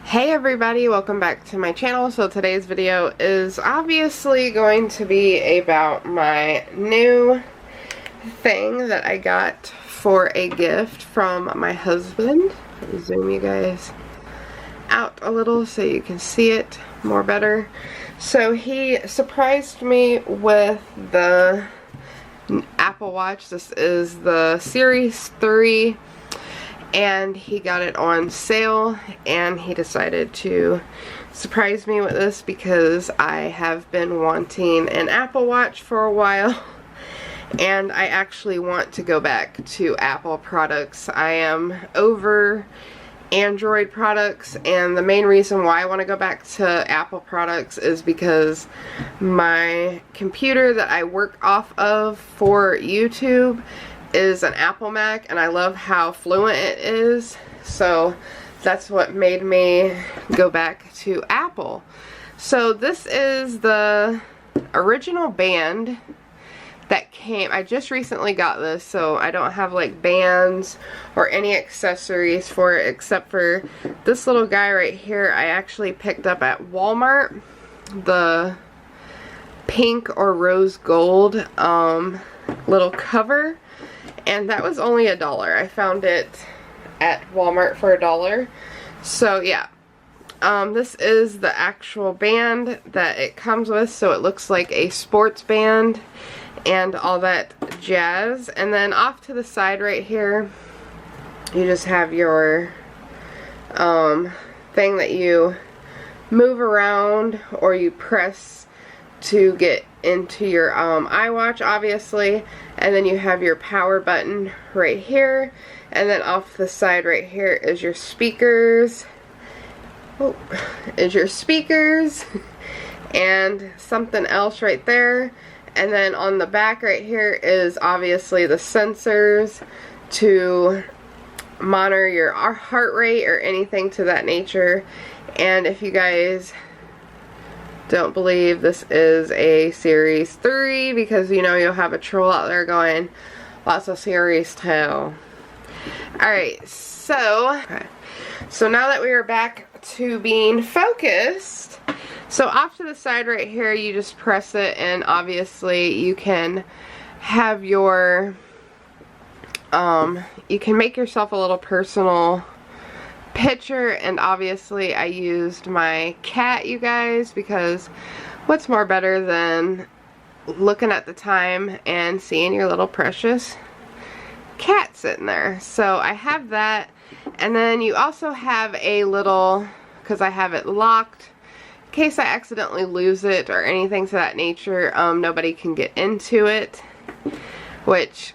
Hey everybody, welcome back to my channel. So today's video is obviously going to be about my new thing that I got for a gift from my husband. Let me zoom you guys out a little so you can see it more better. So he surprised me with the Apple Watch. This is the Series 3. And he got it on sale, and he decided to surprise me with this because I have been wanting an Apple Watch for a while, and I actually want to go back to Apple products. I am over Android products, and the main reason why I want to go back to Apple products is because my computer that I work off of for YouTube is an Apple Mac, and I love how fluent it is, so that's what made me go back to Apple. So this is the original band that came. I just recently got this, so I don't have like bands or any accessories for it except for this little guy right here. I actually picked up at Walmart, the pink or rose gold little cover. And that was only $1. I found it at Walmart for $1. So yeah, this is the actual band that it comes with. So it looks like a sports band and all that jazz. And then off to the side right here, you just have your thing that you move around or you press to get into your iWatch, obviously, and then you have your power button right here, and then off the side right here is your speakers. And something else right there, and then on the back right here is obviously the sensors to monitor your heart rate or anything to that nature. And if you guys don't believe this is a Series 3, because you know you'll have a troll out there going, lots of Series 2. Alright, so now that we are back to being focused, so off to the side right here you just press it, and obviously you can have your you can make yourself a little personal picture. And obviously I used my cat, you guys, because what's more better than looking at the time and seeing your little precious cat sitting there. So I have that, and then you also have a little, because I have it locked in case I accidentally lose it or anything to that nature, nobody can get into it, which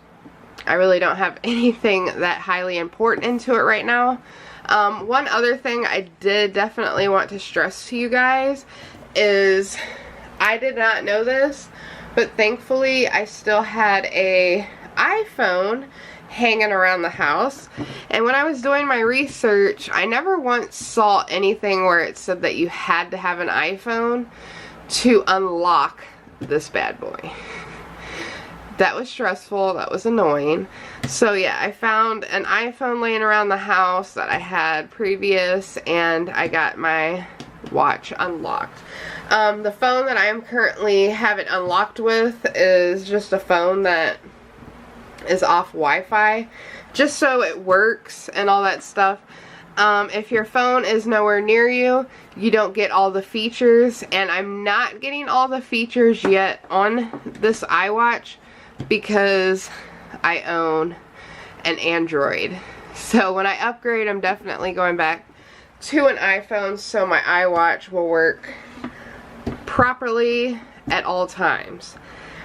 I really don't have anything that highly important into it right now. One other thing I did definitely want to stress to you guys is, I did not know this, but thankfully I still had a iPhone hanging around the house, and when I was doing my research I never once saw anything where it said that you had to have an iPhone to unlock this bad boy. That was stressful, that was annoying. So yeah, I found an iPhone laying around the house that I had previous, and I got my watch unlocked. The phone that I am currently have it unlocked with is just a phone that is off Wi-Fi, just so it works and all that stuff. If your phone is nowhere near you, you don't get all the features, and I'm not getting all the features yet on this iWatch because I own an Android. So when I upgrade, I'm definitely going back to an iPhone so my iWatch will work properly at all times.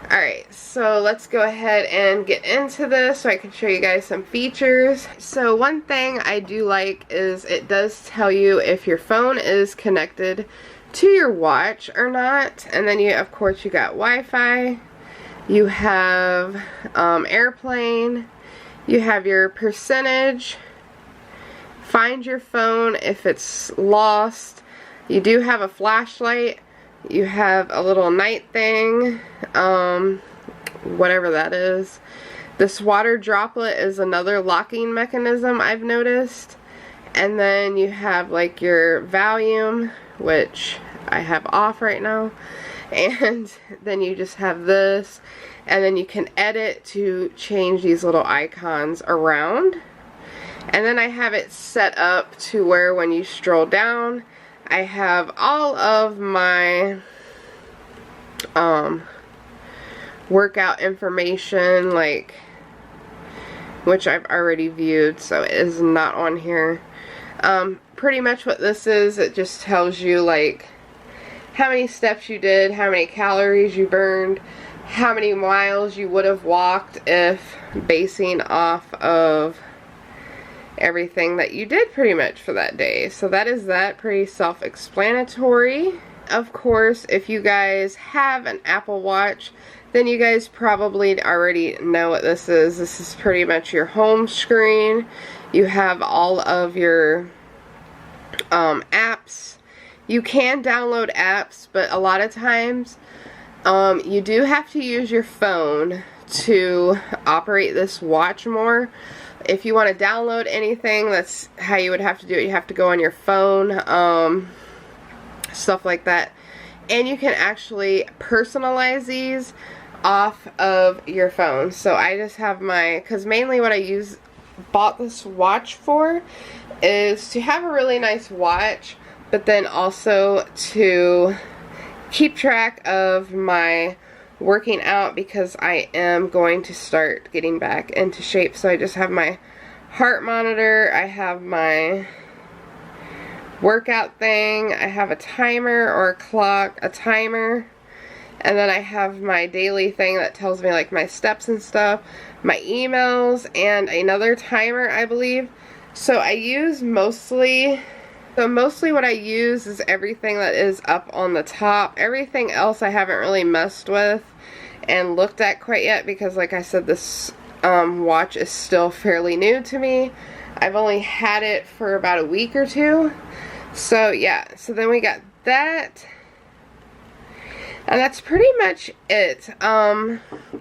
Alright, so let's go ahead and get into this so I can show you guys some features. So one thing I do like is it does tell you if your phone is connected to your watch or not. And then you, of course, you got Wi-Fi. You have airplane, you have your percentage, find your phone if it's lost, you do have a flashlight, you have a little night thing, whatever that is. This water droplet is another locking mechanism I've noticed. And then you have like your volume, which I have off right now. And then you just have this, and then you can edit to change these little icons around. And then I have it set up to where when you scroll down, I have all of my workout information, like, which I've already viewed, so it is not on here. Pretty much what this is, it just tells you like how many steps you did, how many calories you burned, how many miles you would have walked if basing off of everything that you did pretty much for that day. So that is that, pretty self-explanatory. Of course, if you guys have an Apple Watch, then you guys probably already know what this is. This is pretty much your home screen. You have all of your apps. You can download apps, but a lot of times you do have to use your phone to operate this watch more. If you want to download anything, that's how you would have to do it. You have to go on your phone, stuff like that. And you can actually personalize these off of your phone. So I just have my, because mainly what I bought this watch for is to have a really nice watch, but then also to keep track of my working out, because I am going to start getting back into shape. So I just have my heart monitor, I have my workout thing, I have a timer or a clock, a timer, and then I have my daily thing that tells me like my steps and stuff, my emails, and another timer, I believe. So I use mostly what I use is everything that is up on the top. Everything else I haven't really messed with and looked at quite yet, because like I said, this watch is still fairly new to me. I've only had it for about a week or two. So yeah, so then we got that. And that's pretty much it.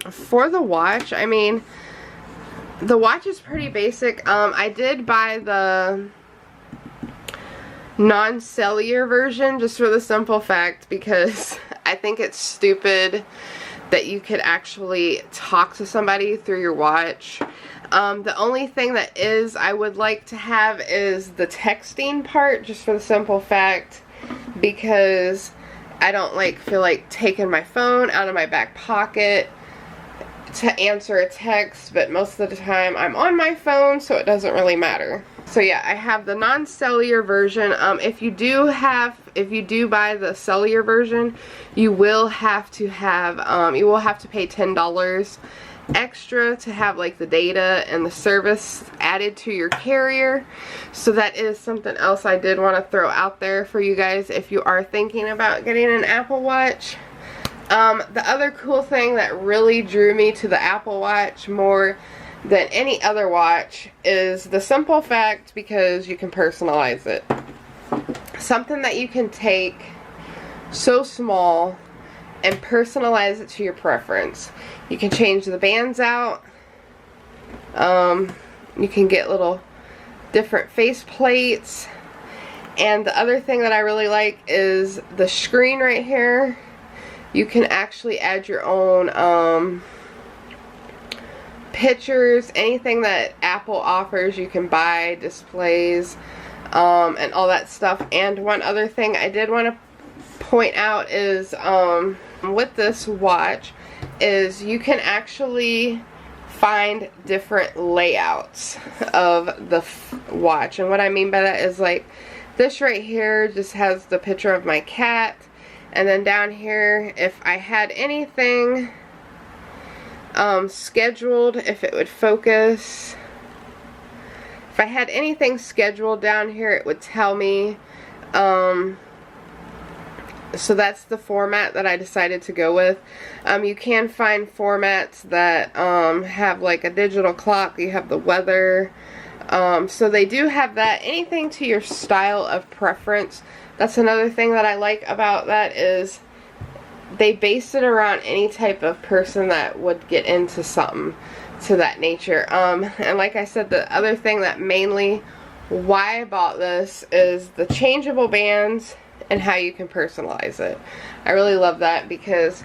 For the watch, I mean, the watch is pretty basic. I did buy the non-cellular version just for the simple fact because I think it's stupid that you could actually talk to somebody through your watch. The only thing that I would like to have is the texting part, just for the simple fact because I don't feel like taking my phone out of my back pocket to answer a text, but most of the time I'm on my phone, so it doesn't really matter. So yeah, I have the non-cellular version. If you do buy the cellular version, you will have to pay $10 extra to have like the data and the service added to your carrier. So that is something else I did want to throw out there for you guys if you are thinking about getting an Apple Watch. The other cool thing that really drew me to the Apple Watch more than any other watch is the simple fact, because you can personalize it. Something that you can take so small and personalize it to your preference. You can change the bands out. You can get little different face plates. And the other thing that I really like is the screen right here. You can actually add your own pictures, anything that Apple offers you can buy, displays, and all that stuff. And one other thing I did want to point out is with this watch is you can actually find different layouts of the watch. And what I mean by that is like this right here just has the picture of my cat, and then down here if I had anything scheduled, if it would focus, if I had anything scheduled down here it would tell me. So that's the format that I decided to go with. You can find formats that have like a digital clock. You have the weather. So they do have that. Anything to your style of preference. That's another thing that I like about that is they base it around any type of person that would get into something to that nature. And like I said, the other thing that mainly why I bought this is the changeable bands and how you can personalize it. I really love that because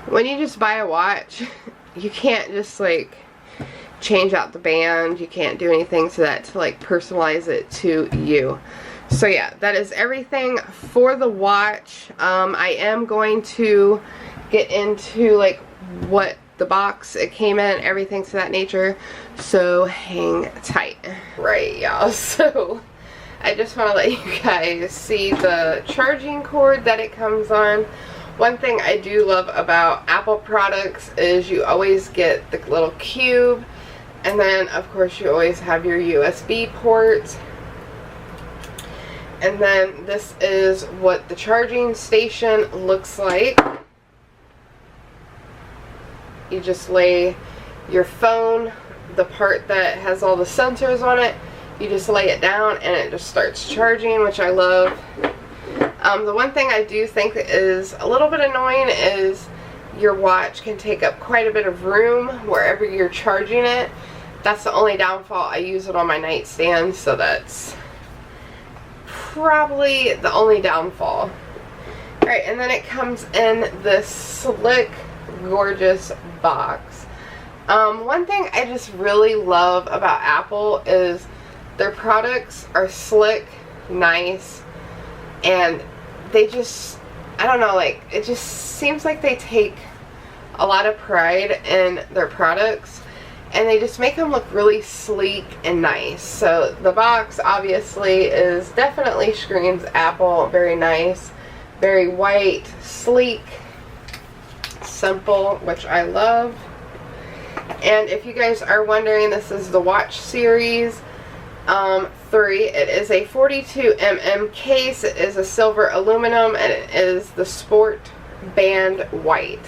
when you just buy a watch, you can't just like change out the band. You can't do anything to that to like personalize it to you. So yeah, that is everything for the watch. I am going to get into like what the box it came in, everything to that nature, so hang tight. Right, y'all, so I just want to let you guys see the charging cord that it comes on. One thing I do love about Apple products is you always get the little cube, and then of course you always have your USB port. And then this is what the charging station looks like. You just lay your phone, the part that has all the sensors on it, you just lay it down and it just starts charging, which I love. The one thing I do think is a little bit annoying is your watch can take up quite a bit of room wherever you're charging it. That's the only downfall. I use it on my nightstand, so that's probably the only downfall. Alright, and then it comes in this slick, gorgeous box. One thing I just really love about Apple is their products are slick, nice, and they just, I don't know, like, it just seems like they take a lot of pride in their products, and they just make them look really sleek and nice. So the box obviously is definitely screams Apple. Very nice, very white, sleek, simple, which I love. And if you guys are wondering, this is the watch series 3. It is a 42mm case. It is a silver aluminum, and it is the Sport Band White.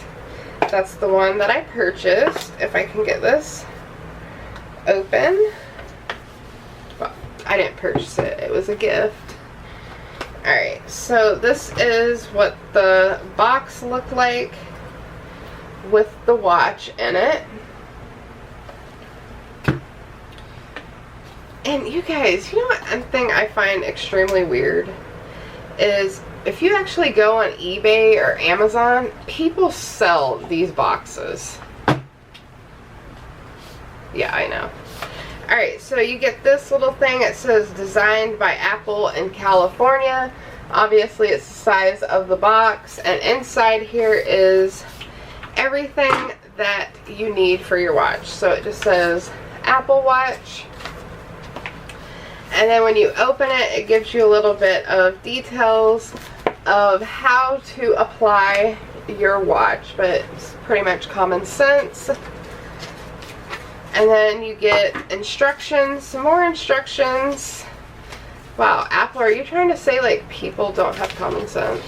That's the one that I purchased. If I can get this open. Well, I didn't purchase it. It was a gift. Alright, so this is what the box looked like with the watch in it. And you guys, you know what one thing I find extremely weird is if you actually go on eBay or Amazon, people sell these boxes. Yeah, I know. Alright, so you get this little thing. It says designed by Apple in California. Obviously it's the size of the box, and inside here is everything that you need for your watch. So it just says Apple Watch, and then when you open it, it gives you a little bit of details of how to apply your watch, but it's pretty much common sense. And then you get instructions, some more instructions. Wow, Apple, are you trying to say like people don't have common sense?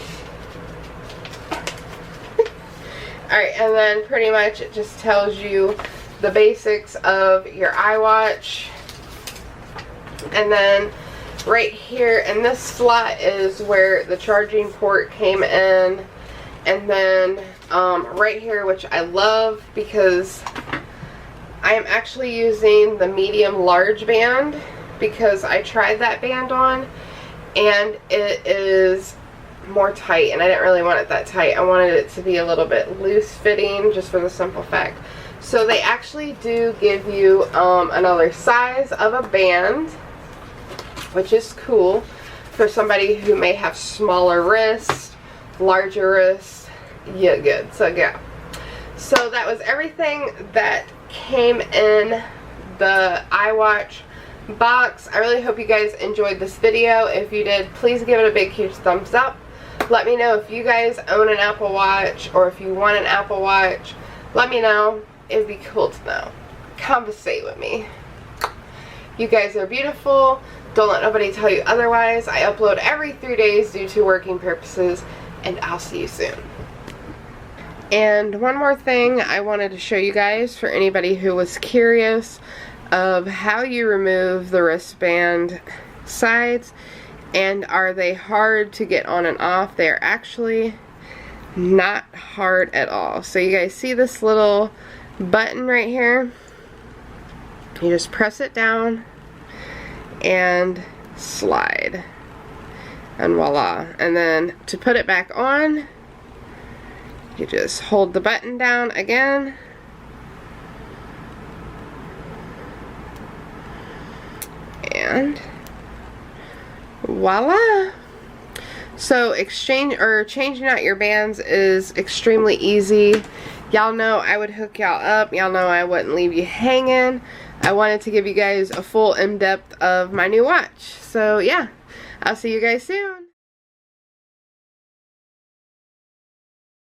Alright, and then pretty much it just tells you the basics of your iWatch. And then right here in this slot is where the charging port came in. And then right here, which I love because I am actually using the medium large band because I tried that band on and it is more tight, and I didn't really want it that tight. I wanted it to be a little bit loose fitting, just for the simple fact. So they actually do give you another size of a band, which is cool for somebody who may have smaller wrists, larger wrists. Yeah, good. So yeah. So that was everything that came in the iWatch box. I really hope you guys enjoyed this video. If you did, please give it a big huge thumbs up. Let me know if you guys own an Apple Watch or if you want an Apple Watch. Let me know. It would be cool to know. Conversate with me. You guys are beautiful. Don't let nobody tell you otherwise. I upload every 3 days due to working purposes, and I'll see you soon. And one more thing I wanted to show you guys, for anybody who was curious of how you remove the wristband sides and are they hard to get on and off. They are actually not hard at all. So you guys see this little button right here? You just press it down and slide. And voila. And then to put it back on, you just hold the button down again. And voila. So changing out your bands is extremely easy. Y'all know I would hook y'all up. Y'all know I wouldn't leave you hanging. I wanted to give you guys a full in-depth of my new watch. So yeah, I'll see you guys soon.